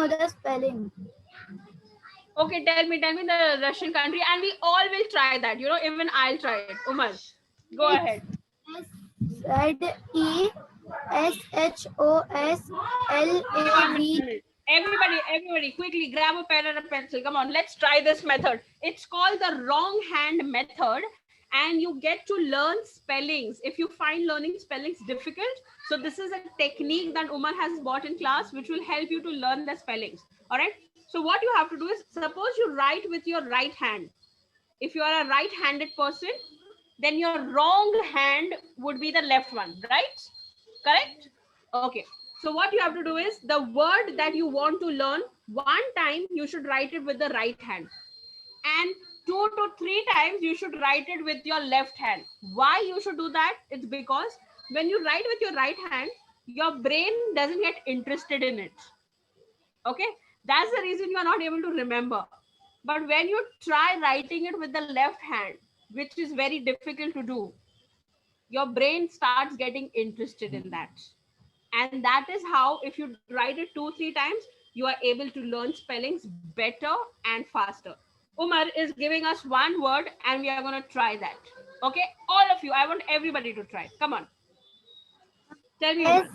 know the spelling. Okay, tell me the Russian country, and we all will try that. You know, even I'll try it. Umar, go ahead. One SZESHOSLAV. minute. Everybody, quickly grab a pen and a pencil. Come on, let's try this method. It's called the wrong hand method, and you get to learn spellings. If you find learning spellings difficult, so this is a technique that Umar has bought in class, which will help you to learn the spellings. All right. So what you have to do is, suppose you write with your right hand. If you are a right-handed person, then your wrong hand would be the left one, right? Correct? Okay. So what you have to do is, the word that you want to learn, one time you should write it with the right hand. And 2 to 3 times you should write it with your left hand. Why you should do that? It's because when you write with your right hand, your brain doesn't get interested in it. Okay? That's the reason you are not able to remember. But when you try writing it with the left hand, which is very difficult to do, your brain starts getting interested in that. And that is how, if you write it 2-3 times, you are able to learn spellings better and faster. Umar is giving us one word and we are going to try that. Okay, all of you, I want everybody to try. Come on, tell me, Umar.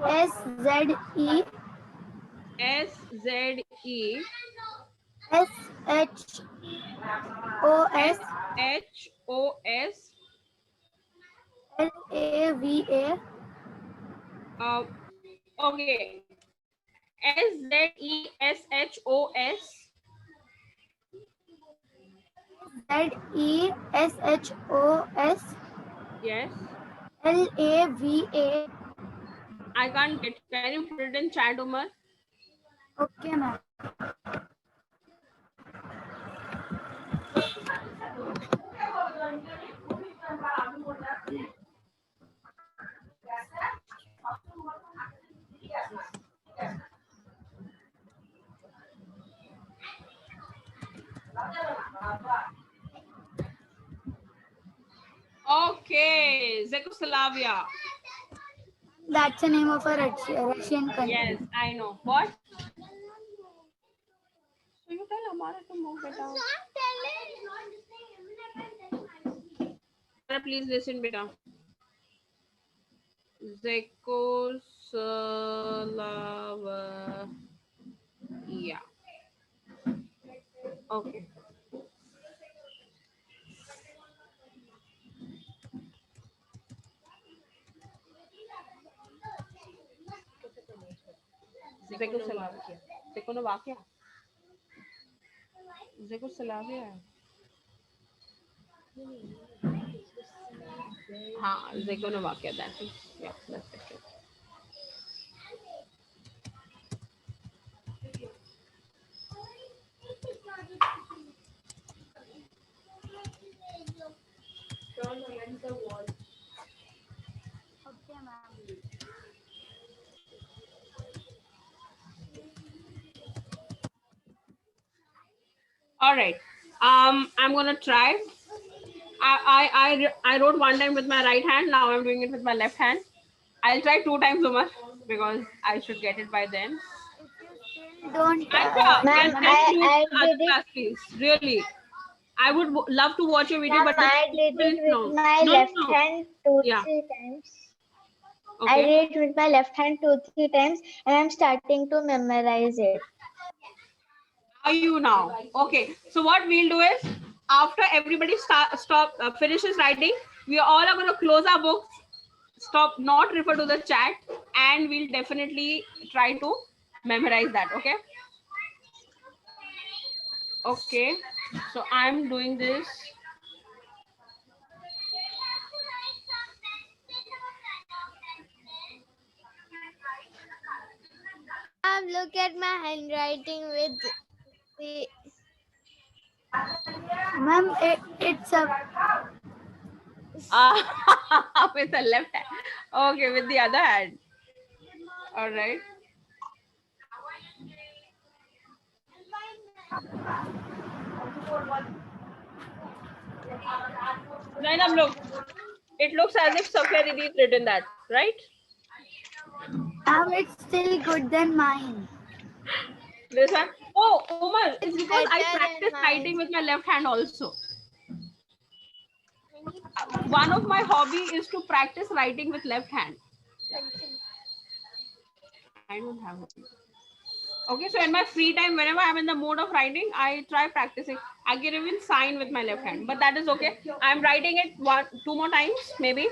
SZE SZE SHOS SHOS LAVA okay, SZESHOS ZESHOS yes. LAVA. I can't get. Can you put it in chat, Umar? Okay, ma'am. Okay, Czechoslovakia. That's the name of a Russian country. Yes, I know. What? So you tell Amara to move it out. Please listen, beta. Czechoslovakia. Okay. Czechoslovakia. Czechoslovakia. Czechoslovakia. Czechoslovakia. That is, yeah, that's it. Okay, ma'am. All right. I'm gonna try. I wrote one time with my right hand. Now I'm doing it with my left hand. I'll try 2 times, Umar, because I should get it by then. Don't. Aisha, Ma'am, can you I do did other class, it. please? Really, I would love to watch your video, Ma'am, but I did it with my left hand Yeah. 2-3 times. I Okay. did it with my left hand 2-3 times, and I'm starting to memorize it. Are you now? Okay. So what we'll do is, after everybody finishes writing, we all are going to close our books, stop, not refer to the chat, and we'll definitely try to memorize that. Okay. Okay. So I'm doing this. Look at my handwriting with the Ma'am, it's a. With the left hand. Okay, with the other hand. All right. Zainab, look. It looks as if Safia Didi written that, right? Ma'am, it's still good than mine. This one. Oh, Umar, it's because I Better than practice mine. writing with my left hand also. One of my hobby is to practice writing with left hand. I don't have it. Okay, so in my free time, whenever I'm in the mood of writing, I try practicing. I can even sign with my left hand, but that is okay. I'm writing it two more times, maybe.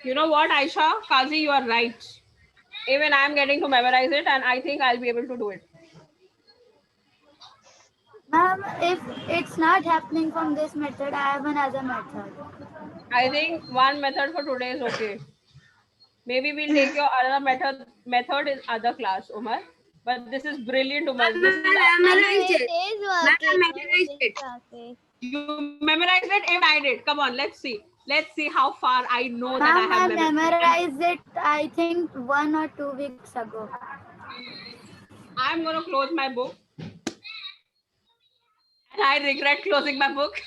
You know what, Aisha, Kazi, you are right. Even I'm getting to memorize it, and I think I'll be able to do it. Ma'am, if it's not happening from this method, I have another method. I think one method for today is okay. Maybe we'll take your other method in other class, Umar. But this is brilliant, Umar. This is It is working. It is working. you memorized it. Even I did. Come on, let's see. Let's see how far I know that I Ma'am, have I memorized. memorized it, I think 1 or 2 weeks ago. I'm gonna close my book, and I regret closing my book.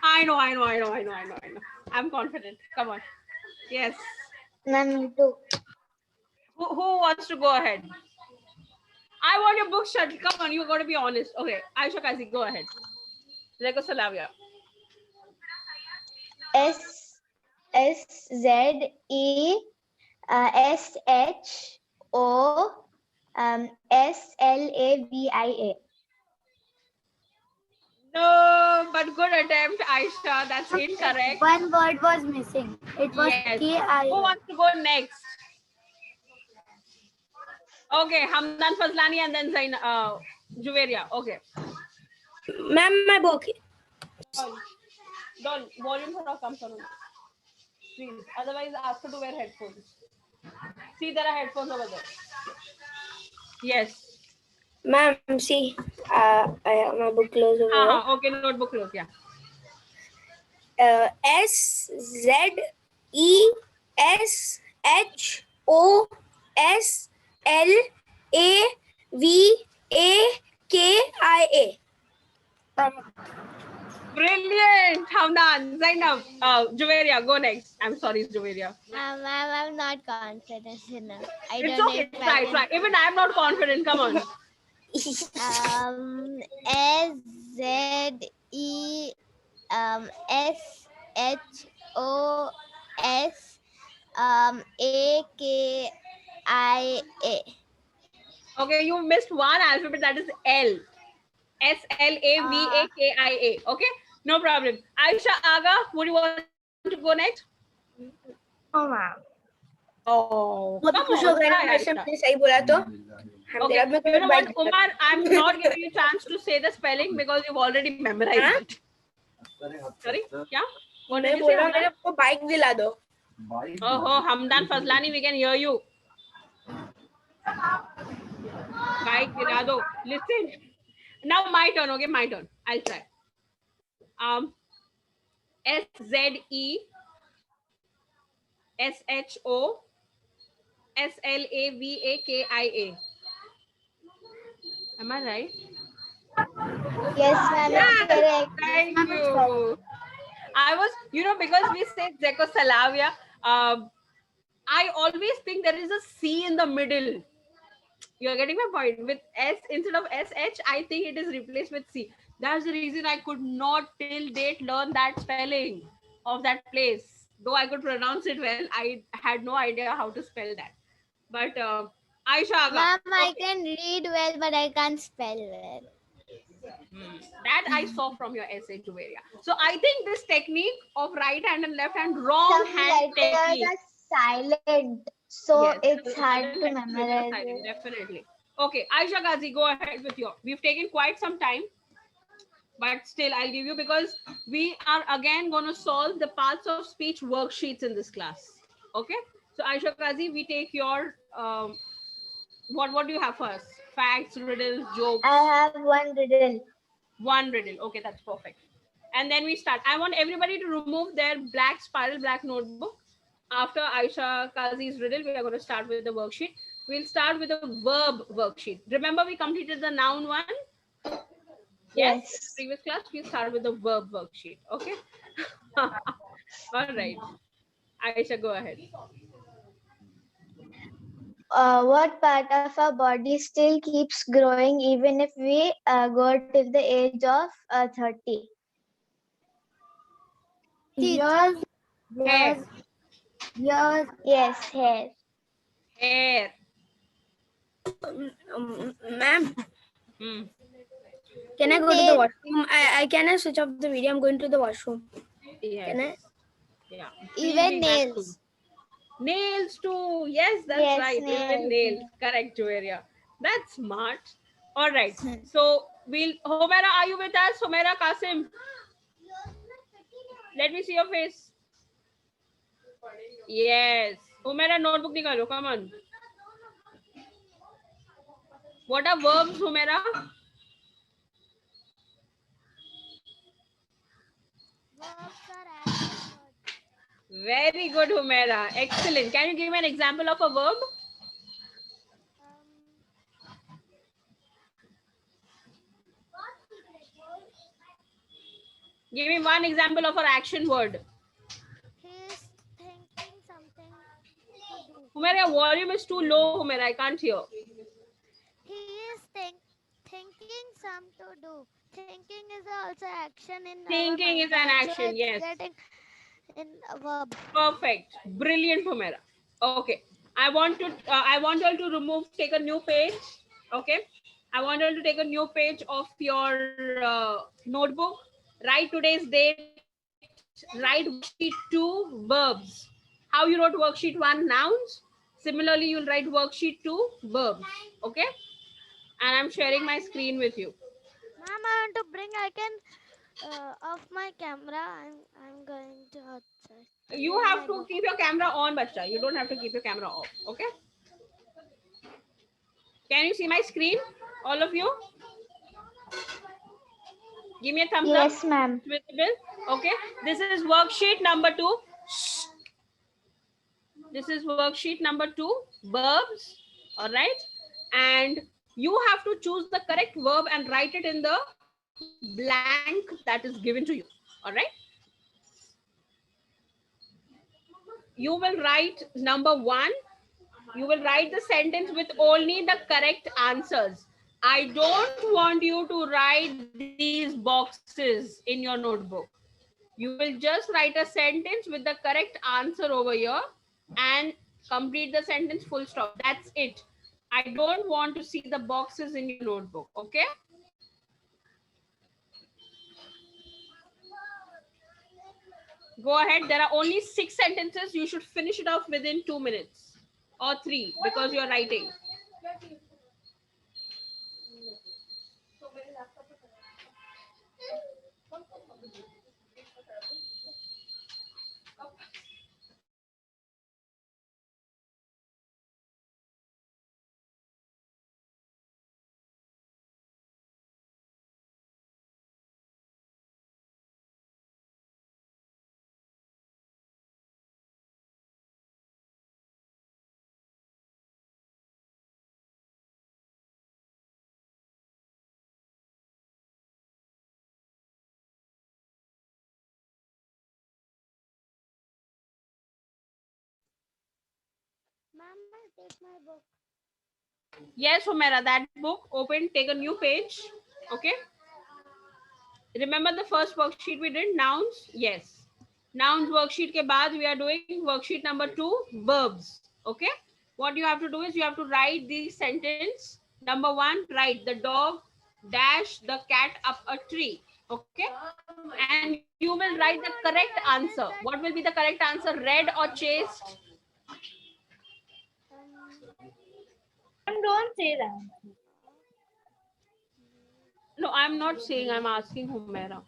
I know. I'm confident. Come on. Yes. Ma'am, me too. Who wants to go ahead? I want your book shut. Come on, you got to be honest. Okay, Aisha Kazi, go ahead. Zeko Salavia. SZESHOSLAVIA. No, but good attempt, Aisha. That's incorrect. One word was missing. It was Yes. K-I. Who wants to go next? Okay, Hamdan Fazlani and then Zain Juveria. Okay. Ma'am, my book. Don't volume thoda kam karo. Please. Otherwise, ask her to wear headphones. See, there are headphones over there. Yes. Ma'am, see, I have my book closed over here. Okay, notebook close. Yeah. SZESHOSLAVAKIA. Brilliant, Hamdan. Zainab, Juveria, go next. I'm sorry, Juveria. Ma'am, I'm not confident enough. I It's don't okay. know if I Try. Even I'm not confident. Come on. SZESHOSAKIA. Okay, you missed one alphabet. That is L. SLAVAKIA. Okay, no problem. Aisha Aga, would you want to go next? Oh, ma'am. Oh, बहुत come खुश on. हो गए ना try, वैसे Aisha. मैंने सही बोला तो Okay, you know what, Umar, I'm not giving you a chance to say the spelling because you've already memorized it. Sorry, क्या? What मैं did you बोल say, रहा हूँ Hamdan? मेरे को बाइक दिला दो. Oh, Hamdan Fazlani, we can hear you. Bike Dinado. Listen. Now my turn, okay? My turn. I'll try. SZESHOSLAVAKIA. Am I right? Yes, ma'am, it's correct. Thank you. I was, because we said Czechoslovakia, I always think there is a C in the middle. You're getting my point. With S instead of SH, I think it is replaced with C. That's the reason I could not till date learn that spelling of that place. Though I could pronounce it well, I had no idea how to spell that. But Aisha Aga. Ma'am, I can read well, but I can't spell well. That I saw from your essay, Juveria. So I think this technique of right hand and left hand, wrong Some hand letters technique. are silent, so Yes, it's the hard other to letters are memorize silent, it. definitely. Okay, Aisha Ghazi, go ahead with your. We've taken quite some time, but still I'll give you because we are again going to solve the parts of speech worksheets in this class. Okay, So Aisha Kazi, we take your what do you have first? Facts, riddles, jokes? I have one riddle. One riddle. Okay, that's perfect. And then we start. I want everybody to remove their black spiral, black notebook. After Aisha Kazi's riddle, we are going to start with the worksheet. We'll start with a verb worksheet. Remember, we completed the noun one? Yes. Previous class, we start with the verb worksheet. Okay. All right. Aisha, go ahead. What part of our body still keeps growing even if we go till the age of 30? Yours, Hair. yours, Yes, hair. Hair. Ma'am, Hmm. can I go to the washroom? I can I switch off the video? I'm going to the washroom. Yes. Can I? Yeah. Even Please be back nails. soon. Nails too. Yes, that's Yes, right. Even nails. nails. Correct, Juveria. That's smart. All right. So we'll Homera, are you with us? Homera Kasim. Let me see your face. Yes. Homera, notebook nikalo. Come on. What are verbs, Homera? Verbs are action words. Very good, Homera. Excellent. Can you give me an example of a verb? Give me one example of an action word. He is thinking something to do. Homera, your volume is too low, Homera. I can't hear. He is thinking some to do. Thinking is also action in our Thinking mind. is an That's action, why yes. it's getting in a verb. Perfect. Brilliant, Humera. Okay. I want you all to take a new page. Okay. I want you all to take a new page of your notebook. Write today's date. Write worksheet 2 verbs. How you wrote worksheet 1 nouns. Similarly, you'll write worksheet 2 verbs. Okay. And I'm sharing my screen with you. Ma'am, I want to bring. I can off my camera. I'm going to outside. You have to keep your camera on, bacha. You don't have to keep your camera off. Okay. Can you see my screen, all of you? Give me a thumbs up. Yes, ma'am. Visible. Okay. This is worksheet number 2. This is worksheet number 2. Verbs. All right. And you have to choose the correct verb and write it in the blank that is given to you. All right. You will write number 1. You will write the sentence with only the correct answers. I don't want you to write these boxes in your notebook. You will just write a sentence with the correct answer over here and complete the sentence full stop. That's it. I don't want to see the boxes in your notebook. Okay? Go ahead. There are only 6 sentences. You should finish it off within 2 minutes or 3 because you're writing. Ma'am, I'll take my book. Yes, Homera, that book, open, take a new page. Okay. Remember the first worksheet we did, nouns? Yes. Nouns worksheet ke baad we are doing worksheet number 2, verbs. Okay. What you have to do is you have to write the sentence. Number 1, write the dog dash the cat up a tree. Okay. And you will write the correct answer. What will be the correct answer? Read or chased? Don't say that. No, I'm not saying, I'm asking Humera.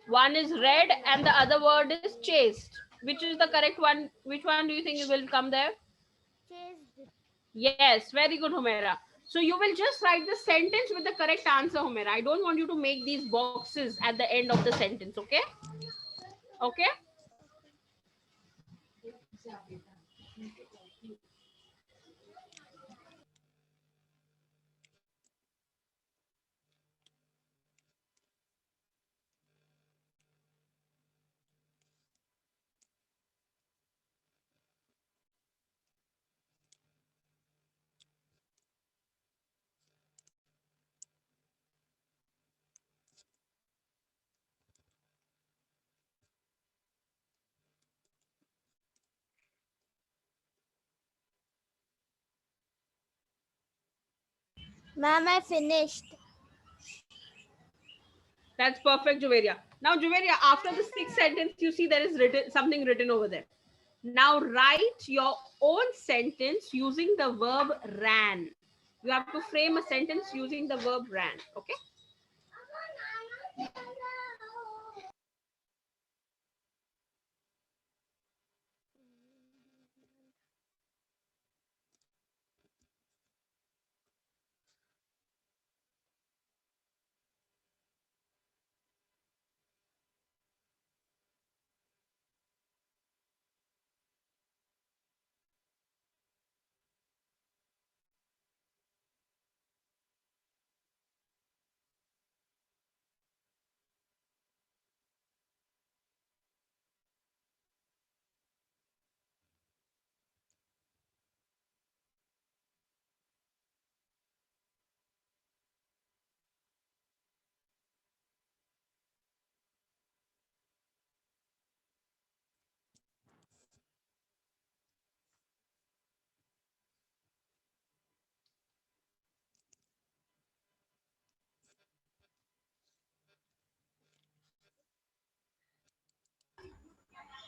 One is read and the other word is chased. Which is the correct one? Which one do you think will come there? Chased. Yes, very good, Humera. So you will just write the sentence with the correct answer, Humera. I don't want you to make these boxes at the end of the sentence, okay? Okay? Ma'am, I finished. That's perfect, Juveria. Now, Juveria, after the sixth sentence, you see there is something written over there. Now, write your own sentence using the verb ran. You have to frame a sentence using the verb ran. Okay?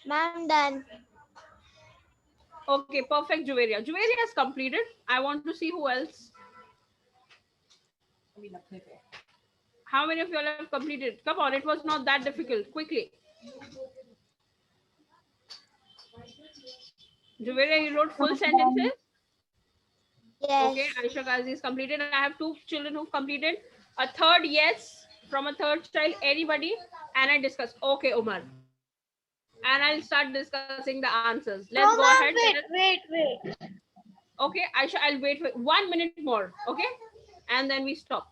Ma'am, done. Okay, perfect, Juveria. Juveria has completed. I want to see who else. How many of you all have completed? Come on, it was not that difficult. Quickly. Juveria, you wrote full sentences? Okay, Yes. Aisha Ghazi is completed. I have two children who've completed. A third, yes, from a third child, anybody. And I discuss. Okay, Umar. And I'll start discussing the answers. Let's No, go ahead. ma'am, wait. Okay, Aisha, I'll wait for 1 minute more. Okay, and then we stop.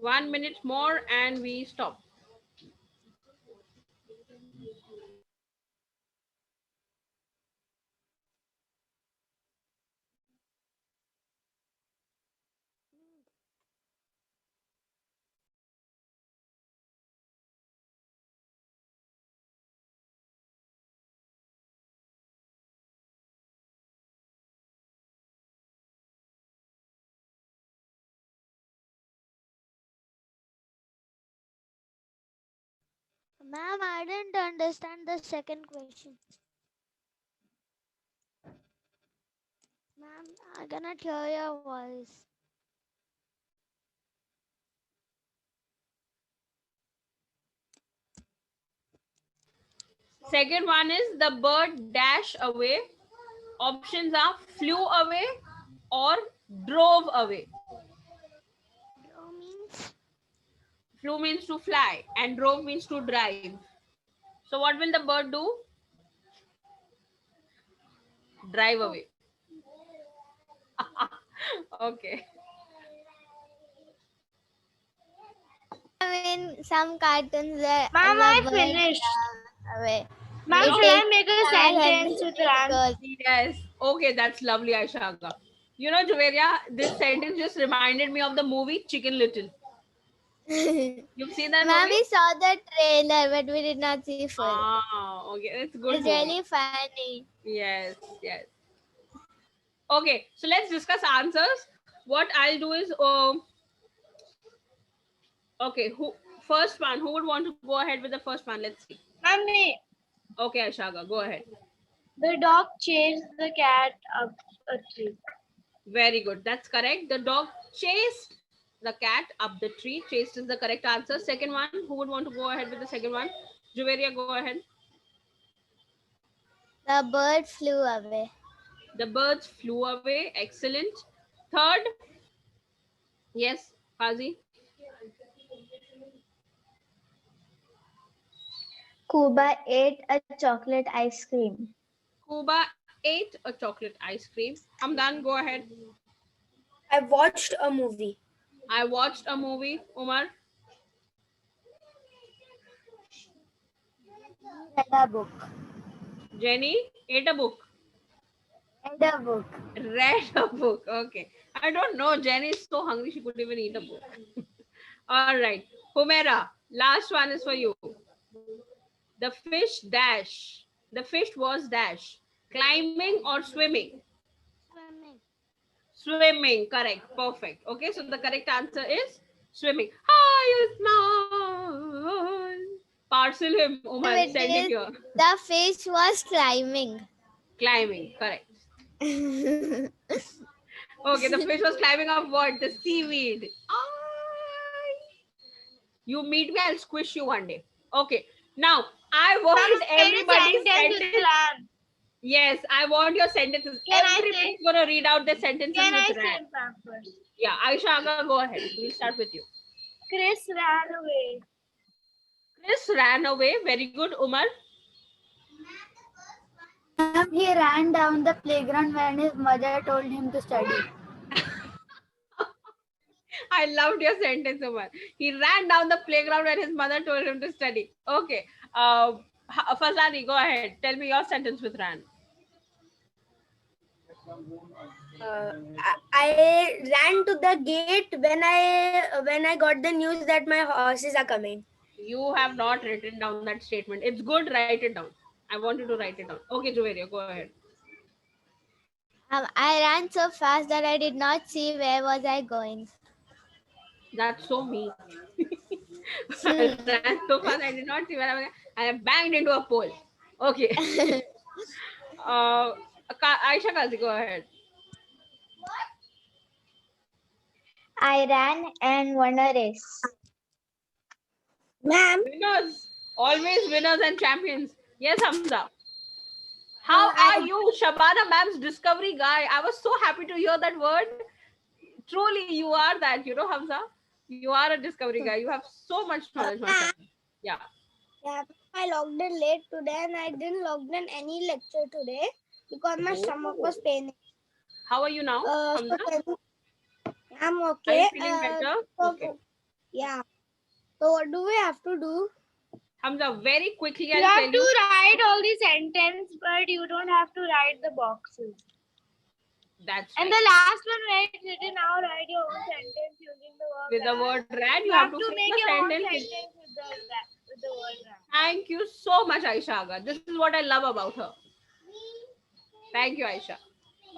1 minute more and we stop. Ma'am, I didn't understand the second question. Ma'am, I cannot hear your voice. Second one is the bird dash away. Options are flew away or drove away. Draw means Flew means to fly and drove means to drive. So what will the bird do? Drive away. Okay. I mean, some cartoons Ma'am, I finished. away. Ma'am, No. should I make a sentence with ran? Yes. Okay, that's lovely, Aisha Aga. You know, Juveria, this sentence just reminded me of the movie Chicken Little. You've seen that Ma'am, movie? we saw the trailer, but we did not see full. Ah, okay. It's good It's movie. really funny. Yes, yes. Okay, so let's discuss answers. What I'll do is, okay, who first one? Who would want to go ahead with the first one? Let's see. Ma'am, me. Okay, Aishaga, go ahead. The dog chased the cat up a tree. Very good. That's correct. The dog chased The cat up the tree chased is the correct answer. Second one, who would want to go ahead with the second one? Juveria, go ahead. The bird flew away. The birds flew away. Excellent. Third, yes, Qazi. Kuba ate a chocolate ice cream. Kuba ate a chocolate ice cream. Hamdan, go ahead. I watched a movie. I watched a movie. Umar, Read a book. Jenny ate a book. Read a book. Read a book. Okay. I don't know. Jenny is so hungry she couldn't even eat a book. All right. Humera, last one is for you. The fish dash. The fish was dash. Climbing or swimming? Swimming. Swimming. Correct. Perfect. Okay. So the correct answer is swimming. Hi, Usman. Parcel him, Umar. It Send it is- here. The fish was climbing. Climbing. Correct. Okay, the fish was climbing up what? The seaweed. Ay. You meet me, I'll squish you one day. Okay. Now, I want everybody's sentence. Yes, I want your sentences. Everybody's going to read out their sentences with Ran. Yeah, Aisha Aga, go ahead. We'll start with you. Chris ran away. Chris ran away. Very good. Umar. He ran down the playground when his mother told him to study. I loved your sentence, Umar. He ran down the playground when his mother told him to study. Okay. Fazani, go ahead. Tell me your sentence with ran. I ran to the gate when I got the news that my horses are coming. You have not written down that statement. It's good. Write it down. I want you to write it down. Okay, Juveria, go ahead. I ran so fast that I did not see where was I going. That's so me. I ran so fast I did not see where I was. I banged into a pole. Okay. Aisha Kazi, go ahead. I ran and won a race. Ma'am, Winners. Always winners and champions. Yes, Hamza. How are you, Shabana ma'am's discovery guy? I was so happy to hear that word. Truly, you are that, you know, Hamza. You are a discovery guy. You have so much knowledge, my friend. Yeah. yeah, I logged in late today and I didn't log in any lecture today because my stomach was paining. How are you now, Hamza? I'm Are okay. you feeling better? Okay. Yeah. So what do we have to do? Hamza, very quickly, I'll You tell have to you. write all the sentence, but you don't have to write the boxes. That's And right. the last one where it's written, now write your own sentence using the word With the ran. word ran, You you have have to to fix make the your own sentence. sentence with the word ran. Thank you so much, Aisha Aga. This is what I love about her. Thank you, Aisha.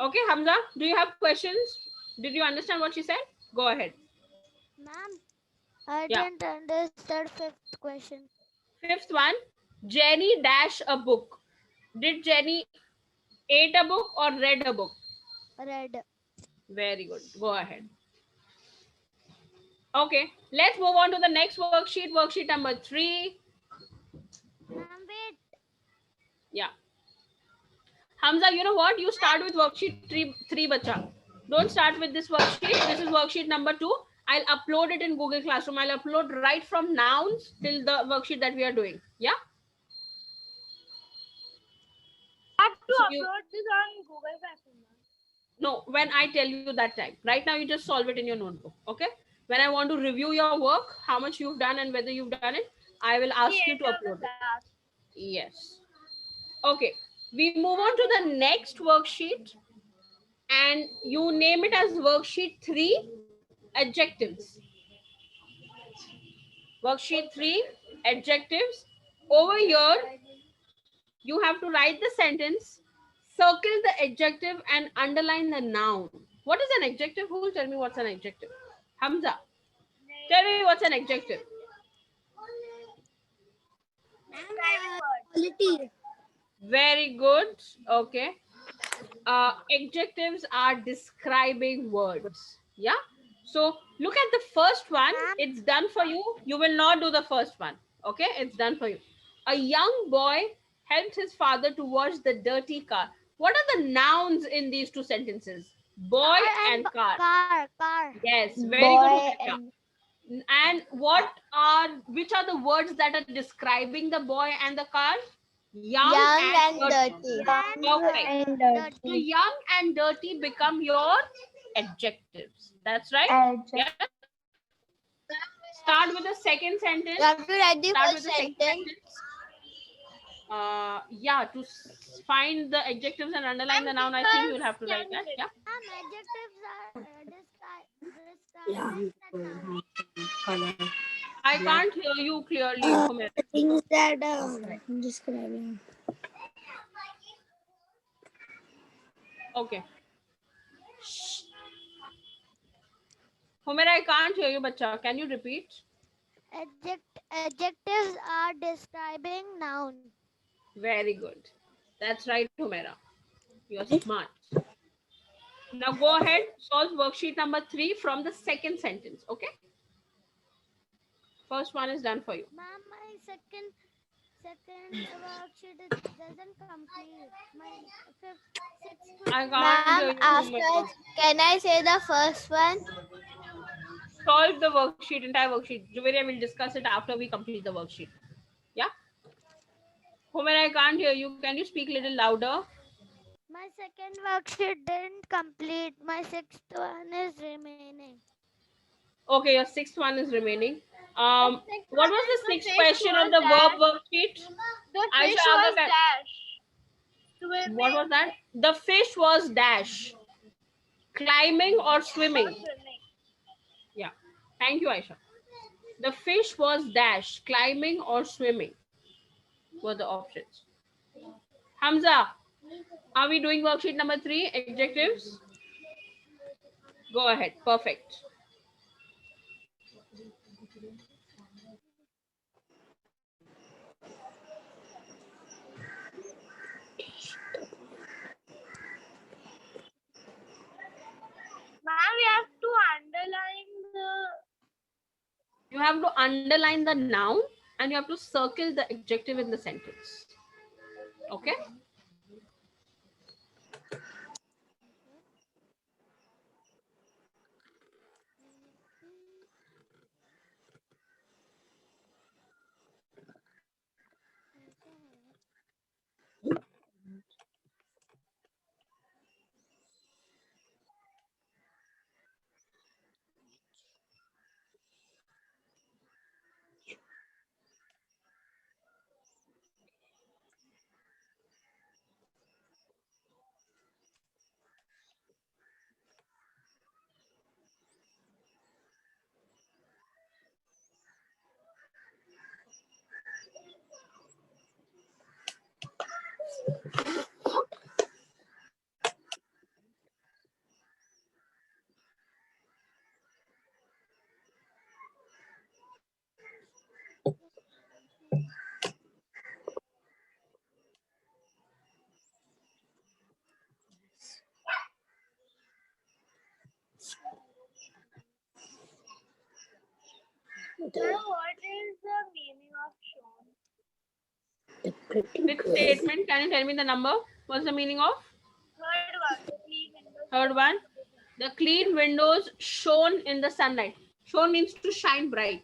Okay, Hamza, do you have questions? Did you understand what she said? Go ahead. Ma'am, I Yeah. didn't understand fifth question. Fifth one, Jenny dash a book. Did Jenny ate a book or read a book? Red. Very good. Go ahead. Okay, let's move on to the next worksheet, worksheet number 3. Ma'am, wait. Yeah. Hamza, you know what? You start with worksheet 3, bacha. Don't start with this worksheet. This is worksheet number 2. I'll upload it in Google Classroom. I'll upload right from nouns till the worksheet that we are doing. Yeah. You have to So upload this on Google Classroom. No, when I tell you that time. Right now, you just solve it in your notebook. Okay. When I want to review your work, how much you've done and whether you've done it, I will ask you to upload it. Yes. Okay. We move on to the next worksheet and you name it as worksheet 3, adjectives. Worksheet 3, adjectives. Over here, you have to write the sentence, circle the adjective and underline the noun. What is an adjective? Who will tell me what's an adjective? Hamza, tell me what's an adjective. Quality. Very good. Okay. Adjectives are describing words. Yeah. So look at the first one. Ma'am. It's done for you. You will not do the first one. Okay, it's done for you. A young boy helped his father to wash the dirty car. What are the nouns in these two sentences? Boy and car. Car. Yes, very good. Boy Hussain. and And which are the words that are describing the boy and the car? Young, young and dirty. dirty. Perfect. And So dirty. young and dirty become your adjectives. That's right. Adjective. Yeah. Start with the second sentence. You have to write the Start full with the second sentence. Yeah, to find the adjectives and underline the noun, I think you'll have to write that. Yeah. Adjectives are describing the noun. I can't hear you clearly, Humaira. Things that describing. Okay. Humaira, I can't hear you, bacha. Can you repeat? Adjectives are describing noun. Very good. That's right, Humaira. You're smart. Now go ahead, solve worksheet number 3 from the second sentence. Okay. First one is done for you. Ma'am, my second worksheet doesn't complete. My sixth I can't Ma'am, hear you, after, Humaira. can I say the first one? Solve the worksheet, entire worksheet. Juveria will discuss it after we complete the worksheet. Yeah. Humaira, I can't hear you. Can you speak a little louder? My second worksheet didn't complete. My sixth one is remaining. Okay, your sixth one is remaining. What was the sixth fish question of was the verb worksheet? The Aisha, fish Aga was can- dash. Swimming What was that? The fish was dash. Climbing or swimming? or swimming. Yeah. Thank you, Aisha. The fish was dash. Climbing or swimming were the options. Hamza, are we doing worksheet number 3, adjectives? Go ahead. Perfect. Ma'am, we have to underline the. You have to underline the noun and you have to circle the adjective in the sentence. Okay? Ma'am, what is the meaning of shown? Which statement? Can you tell me the number? What's the meaning of? Third one. Clean windows. Third one. The clean windows shone in the sunlight. Shone means to shine bright.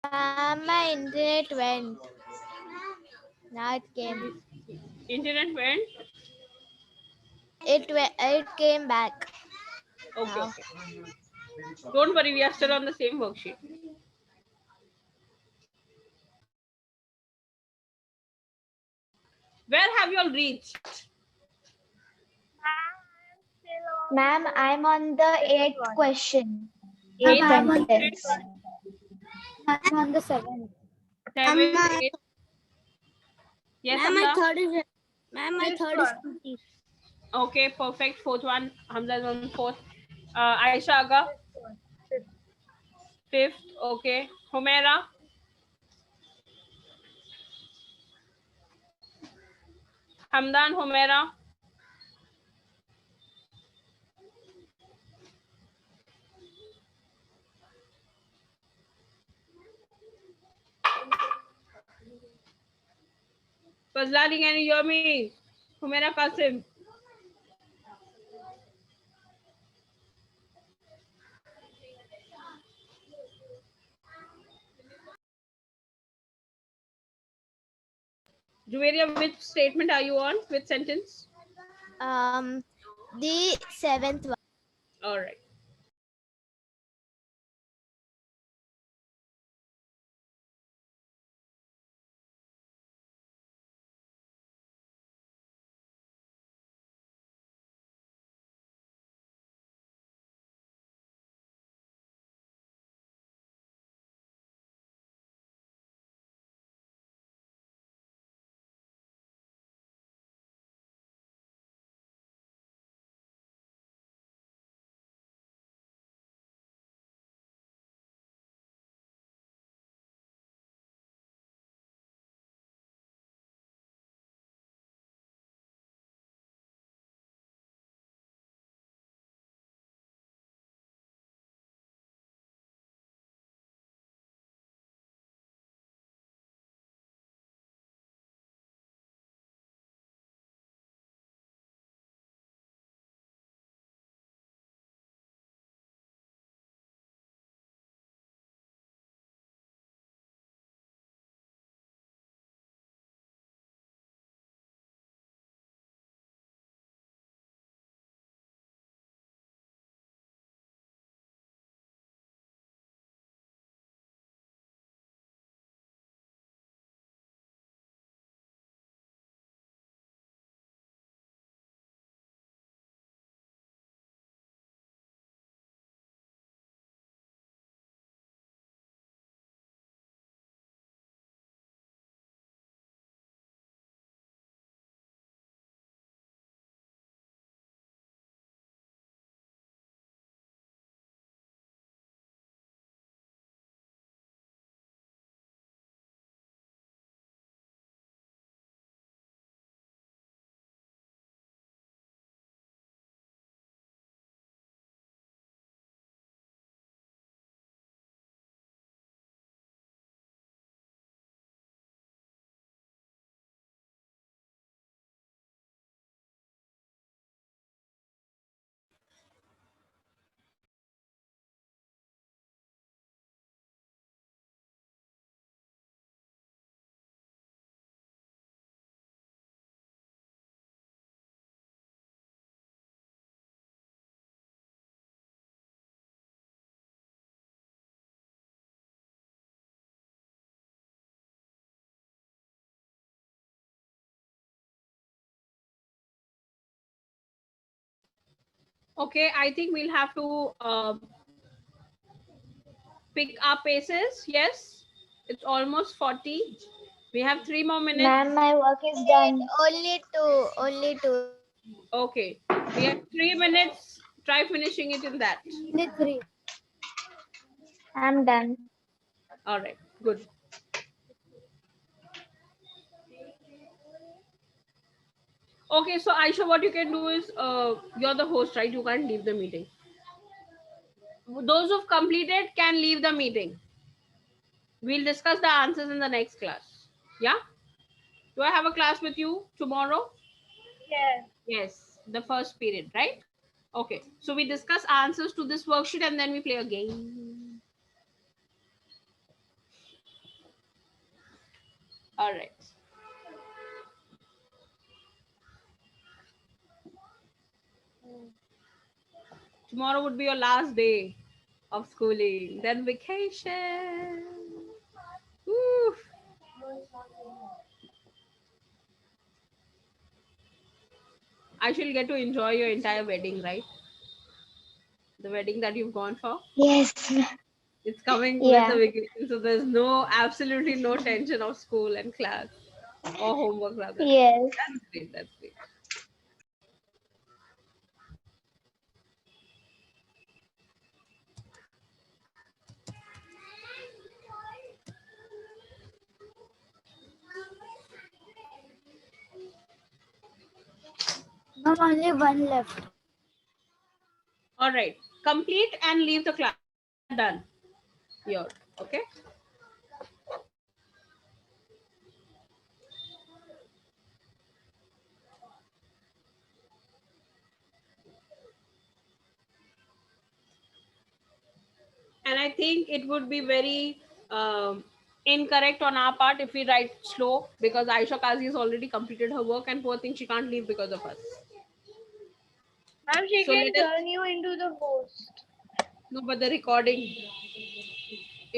My internet went. Now it came. Internet went. It came back. Okay, Now. okay. Don't worry, we are still on the same worksheet. Where have you all reached? Ma'am, I'm on the 8th question. Eighth I'm on- sentence. I'm on the 7th. Seven, eight. Yes, Ma'am, my Hamza? third is complete. Okay, perfect. Fourth one. Hamza is on fourth. Aisha Aga? Fifth. Okay. Humaira? Hamdan, Humaira? Fazlani, can you hear me? Humaira Qasim. Juveria, which statement are you on? Which sentence? The seventh one. All right. Okay, I think we'll have to pick our paces. Yes, it's almost 40. We have 3 more minutes. Ma'am, my work is done. Only two. Only two. Okay, we have 3 minutes. Try finishing it in that. Only 3. I'm done. All right, good. Okay, so Aisha, what you can do is, you're the host, right? You can't leave the meeting. Those who've completed can leave the meeting. We'll discuss the answers in the next class. Yeah? Do I have a class with you tomorrow? Yes. Yes, the first period, right? Okay, so we discuss answers to this worksheet and then we play a game. All right. Tomorrow would be your last day of schooling, then vacation. Woo. I shall get to enjoy your entire wedding, right? The wedding that you've gone for. Yes. It's coming with Yeah. the vacation, so there's absolutely no tension of school and class or homework rather. Yes. That's great. That's great. Ma'am, only 1 left. All right. Complete and leave the class. Done. Here. Okay. think it would be very incorrect on our part if we write slow, because Aisha Kazi has already completed her work and poor thing, she can't leave because of us. Ma'am, she So can let us- turn you into the host. No, but the recording,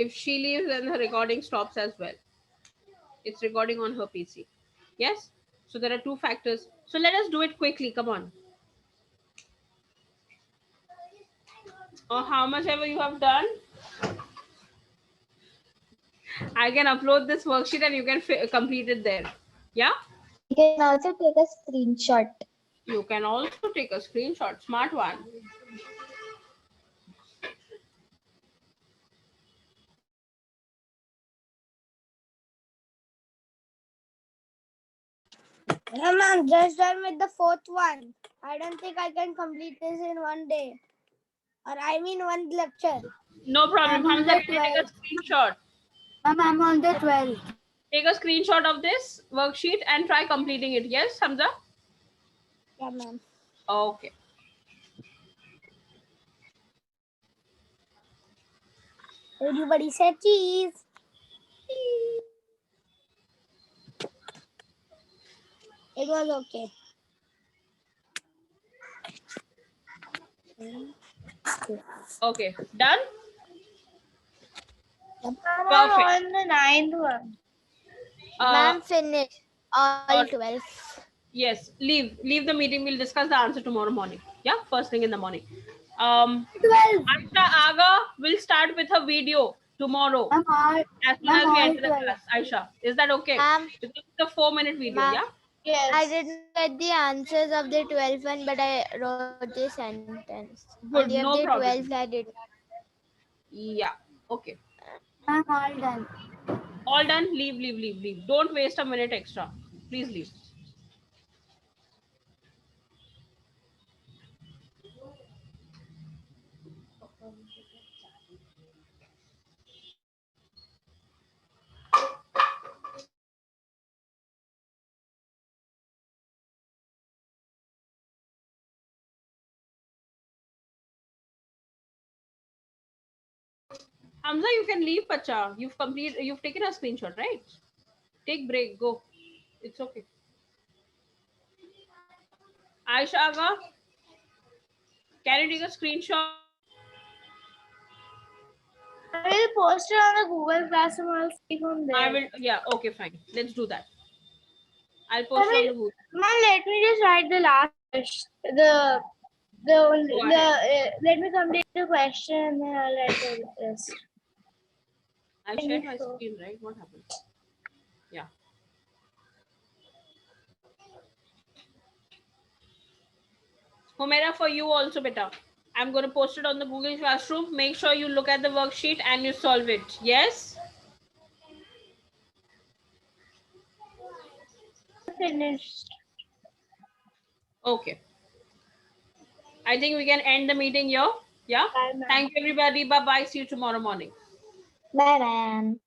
if she leaves, then the recording stops as well. It's recording on her PC. Yes? So there are two factors. So let us do it quickly. Come on. Or how much ever you have done, I can upload this worksheet and you can complete it there. Yeah? You can also take a screenshot. You can also take a screenshot. Smart one. Yeah, ma'am, just done with the fourth one. I don't think I can complete this in one day. Or I mean one lecture. No problem. I'm on Hamza, the can you take a screenshot? Ma'am, I'm on the 12th. Take a screenshot of this worksheet and try completing it. Yes, Hamza? Yeah, ma'am. Okay. Everybody said cheese. It was okay. Okay. Done? I'm Perfect. on the 9th one. Ma'am, finish all or- 12. Yes. Leave the meeting. We'll discuss the answer tomorrow morning. Yeah, first thing in the morning. 12. Aisha Aga will start with her video tomorrow I'm all, as soon as I'm we all enter the 12. class. Aisha, is that okay? Ma'am, Because it's a 4-minute video. ma'am, Yeah. Yes. I didn't get the answers of the 12th one, but I wrote the sentence. Good. Only of No the problem. 12th I did not. Yeah. Okay. I'm all done. All done. Leave. Don't waste a minute extra. Please leave. Hamza, you can leave, Pacha. You've taken a screenshot, right? Take break. Go. It's okay. Aisha Aga, can you take a screenshot? I will post it on the Google Classroom. I'll see from there. I will. Yeah. Okay. Fine. Let's do that. I'll post it on the Google. Ma'am, let me just write the last question. Let me complete the question and then I'll write the rest. I shared my screen, right? What happened? Yeah. Humera, for you also, beta. I'm going to post it on the Google Classroom. Make sure you look at the worksheet and you solve it. Yes? Finished. Okay. I think we can end the meeting here. Yeah? Bye, ma'am. Thank you, everybody. Bye-bye. See you tomorrow morning. Bye, ma'am.